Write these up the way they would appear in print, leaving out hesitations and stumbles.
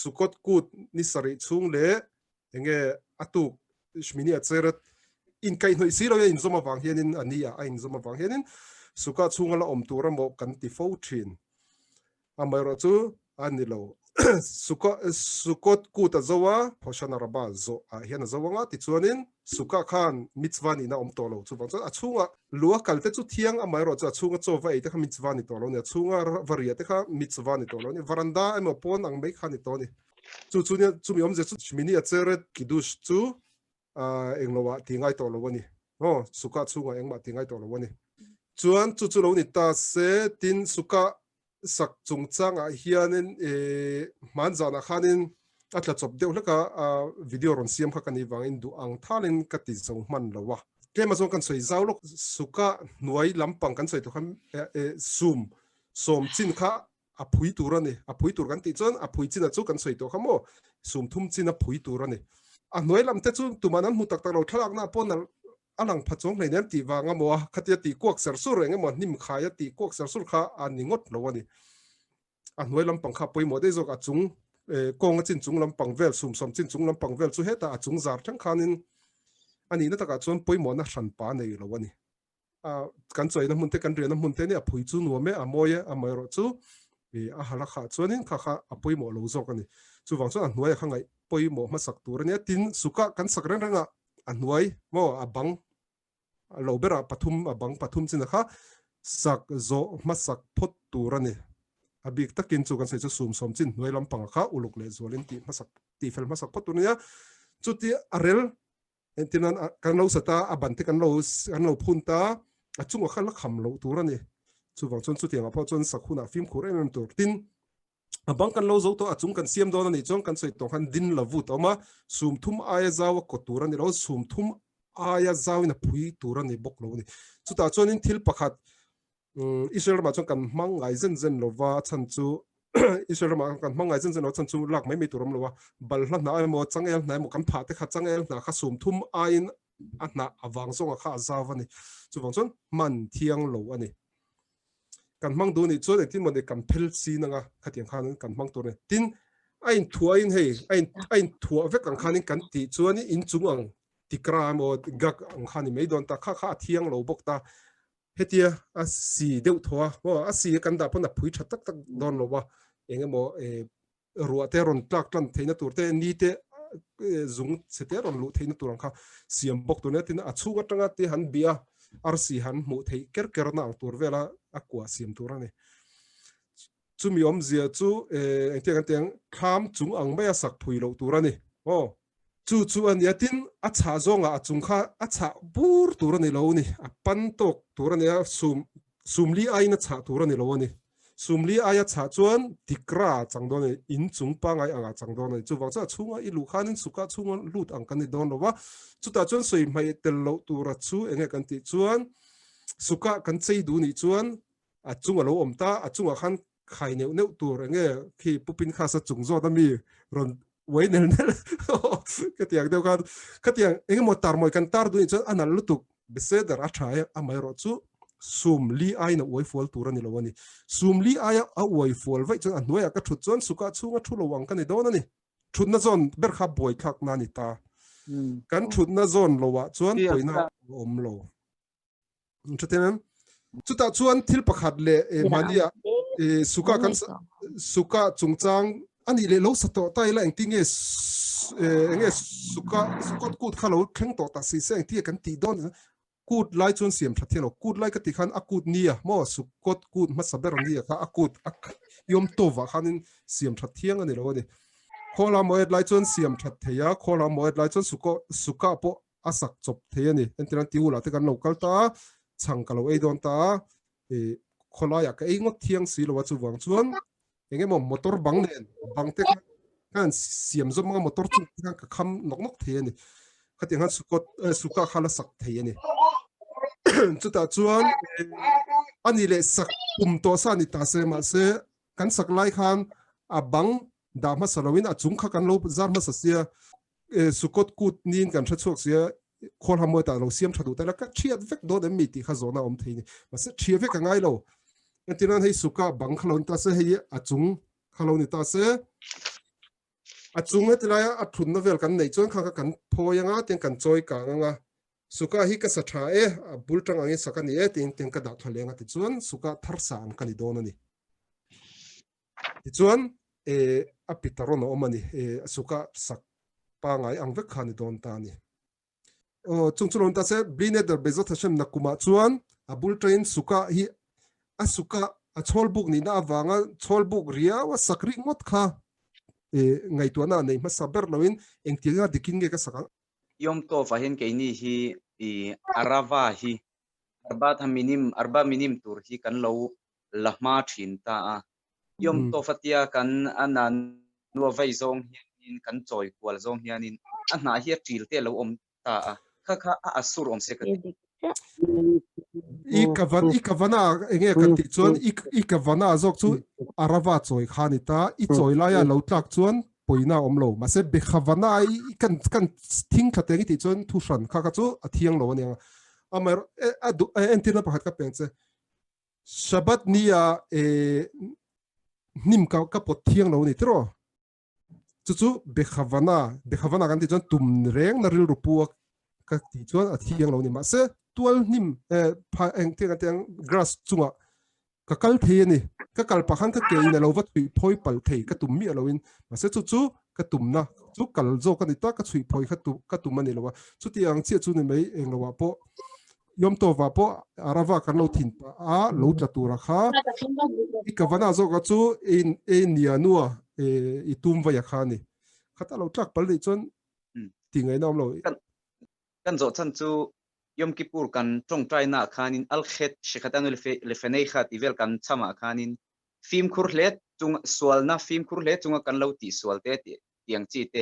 sukot kut ni sari chung le enge atuk shmini atseret in kai noi silo in zoma wang hianin ania in zoma wang hianin suka chunga la om tura mo kan ti fo thin amaro chu anilo sukot kut azawa hoshana raba zo a hian zawanga ti chuanin suka khan mitzvani na om tolo chu bang achunga lua kalte chu thiang amaro chu achunga chowa ite kha mitzvani tolo ne achunga variate kha mitzvani tolo ne varanda emo pon ang mai khani to ni chu chunia chu mi om je chu shmini acheret kidush chu englowa tingai tolo wani ho suka chunga engma tingai tolo wani chuan chu chu lo ni ta se tin suka sak chungchanga hianin manzana khanin atla chop deuh laka video ron siam kha kani wangin du ang thalin kati zong man lawa kema zong kan soi zau lok suka nuai lampang kan soi to kham som chin kha aphui turani aphui tur kan ti chon aphui chin chu kan soi to khamo sum thum chin aphui turani a nuai lam te chu tumanan mu tak tak lo thalak na pon alang phachong nei nem ti wanga mo khatia ti kuak ser sur enge mo nim khaya ti kuak ser sur kha aningot lowani a hnuai lampang kha poimo de zok achung kong chin chung lampang vel sum som chin chung lampang vel chu heta achung zar thang khanin ani na taka chon poimo na hran pa nei lowani kan choi na munte kan re na munte ne a phui chu nu me a moye a mai ro chu a hala kha chonin kha a poimo lo zok ani chu wang chu a hnuai kha ngai poimo ma sak tur ne tin suka kan sak rang ranga a hnuai mo abang lo bera pathum abang pathum chin kha sak zo masak phot turani abik takin chu kan sei chu sum som chin noi lampang kha uluk le zolin ti masak ti fel masak phot turnia chuti arel entinan kan lo sata abante kan lo phunta achunga kha la kham lo turani chu wang chon chu tianga pho chon sakhuna film khur em tur tin abang kan lo zo to achung kan siam don ani chong kan sei to khan din lavut oma sum thum aya zawa ko turani lo sum thum aya zawina phui turani bok lo ni chuta chonin thil pakhat Israel ma chong kan mangai zen lova chan chu Israel ma kan mangai zen lo chan chu lak mai turam lova bal hla na mo changel na mo kan pha te kha changel na kha sum thum ain na awang zonga kha zawani chu wang chon man thiang lo ani kan mang du ni chu ne tin mo ne kan phel si na nga khatiang khan kan mang tur ne tin ain thua in hei ain thua ve kan khanin kan ti chuani in chungang tikra mo gak ang khani mei don ta kha thiang lo bok ta hetia a si deuh thoa mo a si kan da pon a phui tha tak don lo wa enge mo ruwa te ron tlak tlan theina tur te ni te zung chete ron lu theina tur kha siam bok tu ne tin a chunga tanga te han bia ar si han mu thei ker na ang tur vela akwa siam tur ani chu mi om zia chu ente kan teng kham chung ang mai a sak phui lo tur ani o chu an yatin a cha zonga a chung kha a cha bur tur ani lo ni a pan tok tur ani a sumli aina cha tur ani lo ni sumli aya cha chuan tikra changdon in chung pangai anga changdon chu wang cha chunga i lu khanin suka chunga lut ang kan ni don lo wa chuta chuan soi mai tel lo tura chu enge kan ti chuan suka kan chei du ni chuan a chunga lo omta a chunga khan khai neu tur enge khi pupin kha sa chung zo da mi ron wei nel katiang deu kan katiang enge mo tar moi kan tar du ni chuan anal lutuk beseder a thaya a mai ro chu sum li ai na oi fol tur ani lo ani sum li ai a oi fol vai chuan anoi ka thut chuan suka chunga thulo wang kan ni don ani thut na zon ber kha boi khak na ni ta kan thut na zon lo wa chuan poina om lo chutenan chuta chuan thil pakhat le mania suka kan suka chungchang ani le lo sato tai la engting enge suka kut khalo thleng to ta si se engti kan ti don kut lai chun siam thathialo kut lai ka ti khan akut nia mo sukot kut ma saber nia ka akut yom tova khanin siam thathiang ani lo ni khola moed lai chun siam thatheya khola moed lai chun suka po asak chop theyani entiran tiula te kan local ta changkalo ei don ta khola ya ka ei ngot thiang si lo wa chu wang chuan enge mo motor bang nen bang te kan siam zo ma motor chu kan ka kham nok theyani khati han suka khala sak theyani chuta chuan ani le sak to sa ni ta se ma se kan sak lai khan a bang da ma salawin a chung kha kan lo zar ma sa sia sukot kut nin kan tha chuak sia khol ha mo ta lo siam thadu ta la ka thiat vek do de mi ti kha zona om theini ma se thia vek ngai lo entinan hei suka bang khalon ta se hei a chung khalon ni ta se a chung het lai a thun novel kan nei chuan kha kan phoyanga ten kan choi ka nga suka hi ka sa tha e a bultang angi sakani e ten ka da tholenga ti chuan suka thar san kani don ani ti chuan a pitaron omani suka sak pa ngai ang vek khani don ta ni chungchulon ta se blinet der bezot hashem nakuma chuan a bultrain suka hi a suka a cholbuk ni na awanga cholbuk ria wa sakri ngot kha ngai tu na nei ma saber loin engtinga dikin ge ka saka yom to fahin ke ni hi Aravah hi arba minim tur hi kan lo lahma thin ta yom to fatia kan anan no vai zong hian kan choi kwal zong hianin a hna hi tril te lo om ta kha asur om se ka ikavana enge kan ti chuan ikavana zok chu Aravah choi khani ta I choi la ya lo tlak chuan poina omlo ma se be khavana I kan thing khateng ti chuan thu hran kha chu a thiang lo ania amar entina pakhat ka pengche shabat nia nim ka pot thiang lo ni tro chu be khavana kan ti chuan tum reng na ril rupuak ka ti chuan a thiang lo ni ma se tual nim pha engtiang grass chunga ka kal thei ni ka kal pakhan ka ke ina lo wat thui phoi pal thei ka tum mi aloin ma se chu ka tum na chu kal zo ka ni ta ka thui phoi ka tum ani lo wa chu ti ang che chu ni mai eng lo wa po yom to wa po Aravah kan lo thin pa a lo tla tu ra kha I ka wana zo ka chu in nia nuwa I tum wa ya kha ni khata lo tlak pal ri chon ti ngai nom lo kan zo chan chu yom kippur kan trong trai na khanin al khet shikhatanu le fenei khat ivel kan chama khanin film khur hlet chung sual na film khur hlet chunga kan lo ti sual te tiang chi te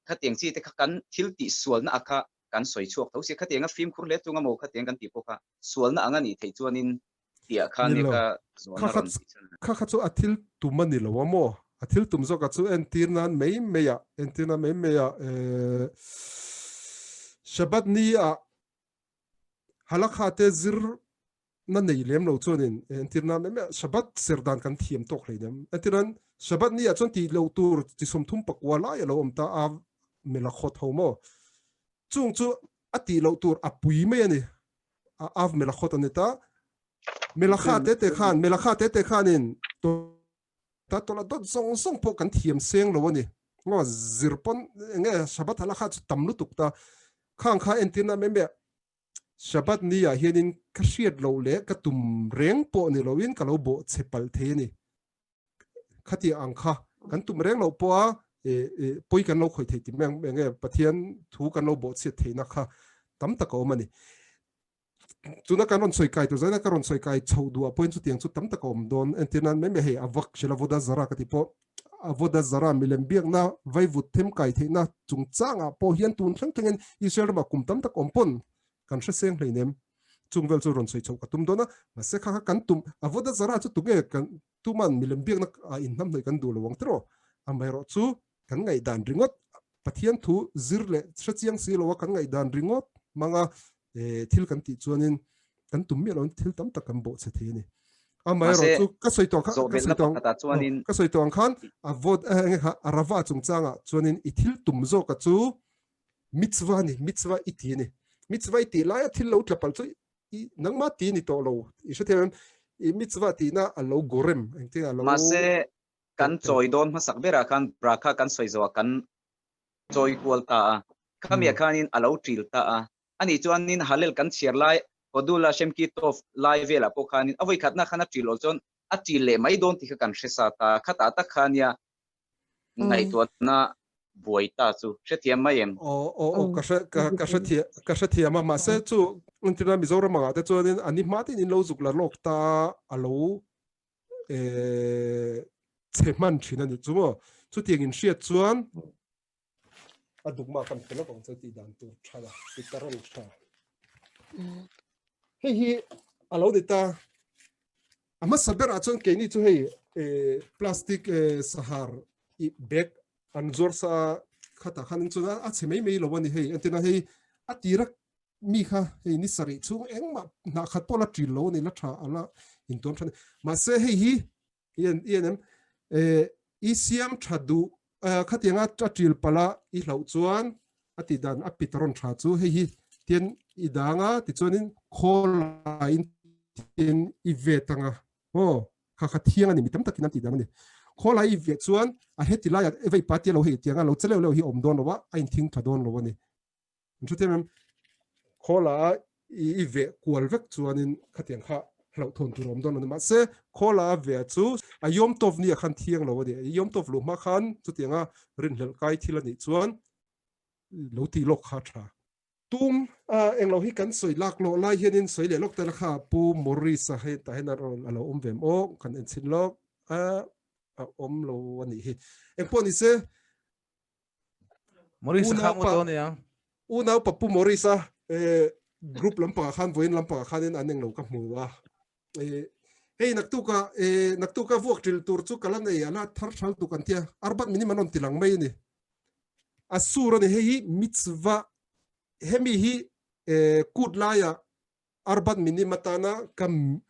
khatiang chi te kan thil ti sual na akha kan soi chuak tho se khatianga film khur hlet chunga mo khatiang kan ti po kha sual na anga ni thei chuanin tia khan ne ka zona ron kha chu athil tumani lo mo athil tum zo ka chu entirnan mei meya shabat ni a halakha te zir na nei lem lo chuanin entirna me shabat serdan kan thiam tok hleidem entiran shabat ni a chon ti lo tur chi som thum pakwala ya lo omta a mela khot homo chung chu ati lo tur apui me ani av mela khot aneta mela kha te khanin to ta tola dot song po kan thiam seng lo ani ngo zirpon nge shabat halakha chu tamlu tukta khang kha entina membe shabat ni ya hianin ka hriat lo le ka tum reng po ni loin ka lo bo chepal the ni khati ang kha kan tum reng lo po a poi kan lo khoi thei ti meng nge pathian thu kan lo bo che theina kha tam ta ko mani chuna kan ron soi kai to zaina kan ron soi kai chhodua point chu tiang chu tam ta ko don entina membe he avak shela voda zara ka ti po avoda zara milem biak na vai vut them kai theina chungchanga po hian tun thlang thengen Israel ma kum tam tak ompon kan hre seng hleinem chungvel chu ron soi chho ka tum dona ma se kha kan tum avoda zara chu tuge kan tuman milem biak na in nam noi kan du lawang tro amai ro chu kan ngai dan ringot pathian thu zirle thrachiang si lo kan ngai dan ringot manga thil kan ti chuanin kan tum mi lo thil tam tak kan bo che theni amai ro chu ka soi tong khan avod Aravah chungchanga chuanin I thil tum zo ka chu mitzvah iti ni mitzvah iti la ya thil lo tlapal chu nangma ti ni to lo I shethen I mitzvah ti na alo gorem engte alo ma se kan choi don ma sakbera kan prakha kan soi zo kan choi kwal ta khamia khanin alo tril ta ani chuanin halel kan chiar lai kodula shemki tof lai vela po khanin avoi khatna khana tril chon a tril le mai don ti kan hresa ta khata ta khania ngai to na boita chu hrethiam mai em ka hrethiam ma se chu untina mizoram ma te chuanin ani mati in lo zukla lok ta alo cheman thina ni chumo chu tiang in hriat chuan adukma kan phela bang chati dan tu thala pitaron tha hi alo deta ama saber a chon ke ni chu hei plastic sahar I bag an zorsa khata khanin chuna a chemei mei lo wani hei antina hei atirak mi kha hei ni sari chung engma na khat pola tril lo ni la tha ala in ton than ma se hei hi yen siam thadu khát tiếng á tril pala i lâu chuan ati dan apitron tha chu hei tiền idanga ti chuanin kholai tiền ive tanga khát thiang ani mitam takin ti dang ni kholai ive chuan a hetila ya evei patia lo hei tianga lo chelo lo hi om don lowa ain thing thadon lo ni chutem khola ive kwal vek chuanin khatiang kha lo thon tu rom don ma se khola ve chu a yom tov ni khan thiang lo de yom tov lu ma khan chu tianga rin hlel kai thila ni chuan lo ti lok kha tha tum eng lo hi kan soi lak lo lai hianin soi le lok tel kha pu mori sa he ta hen alo vem o kan en chin lok om lo ani hi eng pon ise mori sa kha mo to ne yang una pa pu mori sa group lampa khan voin lampa khanin aneng lo ka hmuwa hey naktuka vuak til tur chu kalan ei ala thar thal tu kan tia arbat mini manon tilang mai ni asura ni hei mitzva hemi hi kudlaya arbat mini matana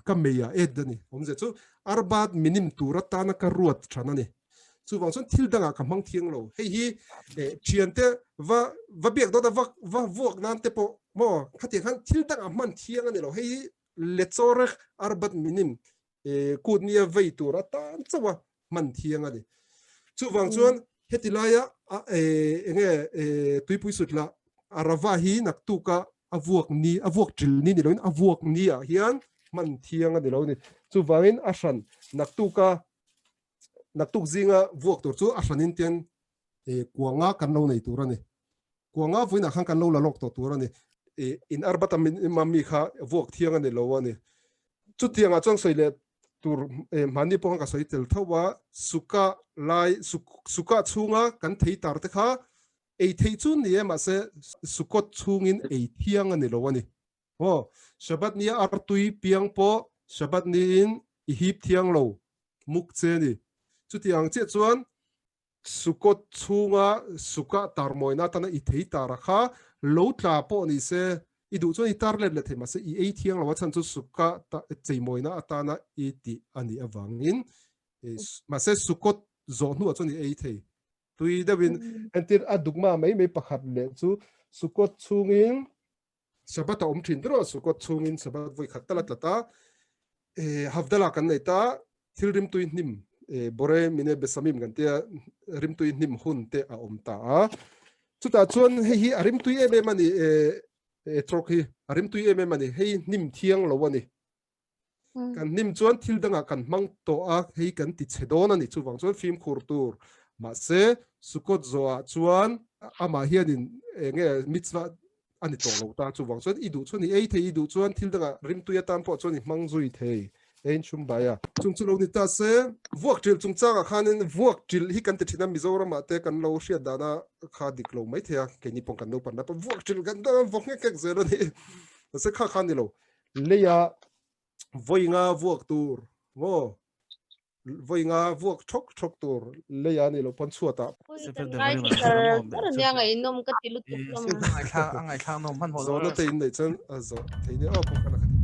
kameya edani omze chu arbat minim tura tana ka ruat thana ni chu wang chon thil danga ka mang thiang lo hei hi chiante va biak do da va vuak nan te po mo khati khan thil danga man thiang ani lo hei lechorek arbat minim kudnia veitura tan chawa man thiang ani chu wang chuan hetilaya enge Tuipuisuthlah Aravah hi naktuka avuak tril ni lo in avuak ni a hian man thiang ani lo ni chu wangin ashan naktuk zinga vuak tur chu ashanin ten kuanga kan lo nei turani kuanga voina khan kan lo la lok to turani in arbata mami kha vuak thiang ani lo ani chu tianga chang soile tur mani po ka soitel thawa suka chunga kan thei tar te kha ei thei chu ni ma se sukot chungin ei thiang ani lo ani shabat ni artui piang po shabat ni in i hip thiang lo muk che ni chu tiang che chuan sukot chunga suka tarmoina tana i thei tar kha lo tla po ni se i du chuan i tar let the ma se i ei thiang lo chan chu suka ta cheimoina atana i ti ani awangin ma se sukot zo nu chuan i ei thei tui dawin entir adugma mai pakhat le chu sukot chungin sabat om thin dro sukot chungin sabat voi khatala tlata hafdala kan nei ta thilrim tui nim bore mine besamim kan tia rim tui nim hun te a om ta chuta chuan hi arim tui em mani troki arim tui em mani hei nim thiang lo ani kan nim chuan thil danga kan mang to a hei kan ti chedon ani chu wang chuan film khur tur ma se sukot zoa chuan ama hianin nge mitzwa ani to lo ta chu wang chuan i du chuan ni ei thei i du chuan thil danga rim tuya tan po chuan ni mang zui thei ein chum baya chung chu lo ni ta se vuak til chungchanga khanin vuak til hi kan te thina mizoram ate kan lo hria dana kha dik lo mai thea ke ni pong kan no pan na vuak til kan da vok nge kek zero ni se kha khan ni lo leya voinga vuak tur voinga vuak thok tur leya ni lo pon chuata se fer de mari ma nya ngai nom ka tilu tu se ngai thang no man ho zo na te in nei chan zo te ni a pok kana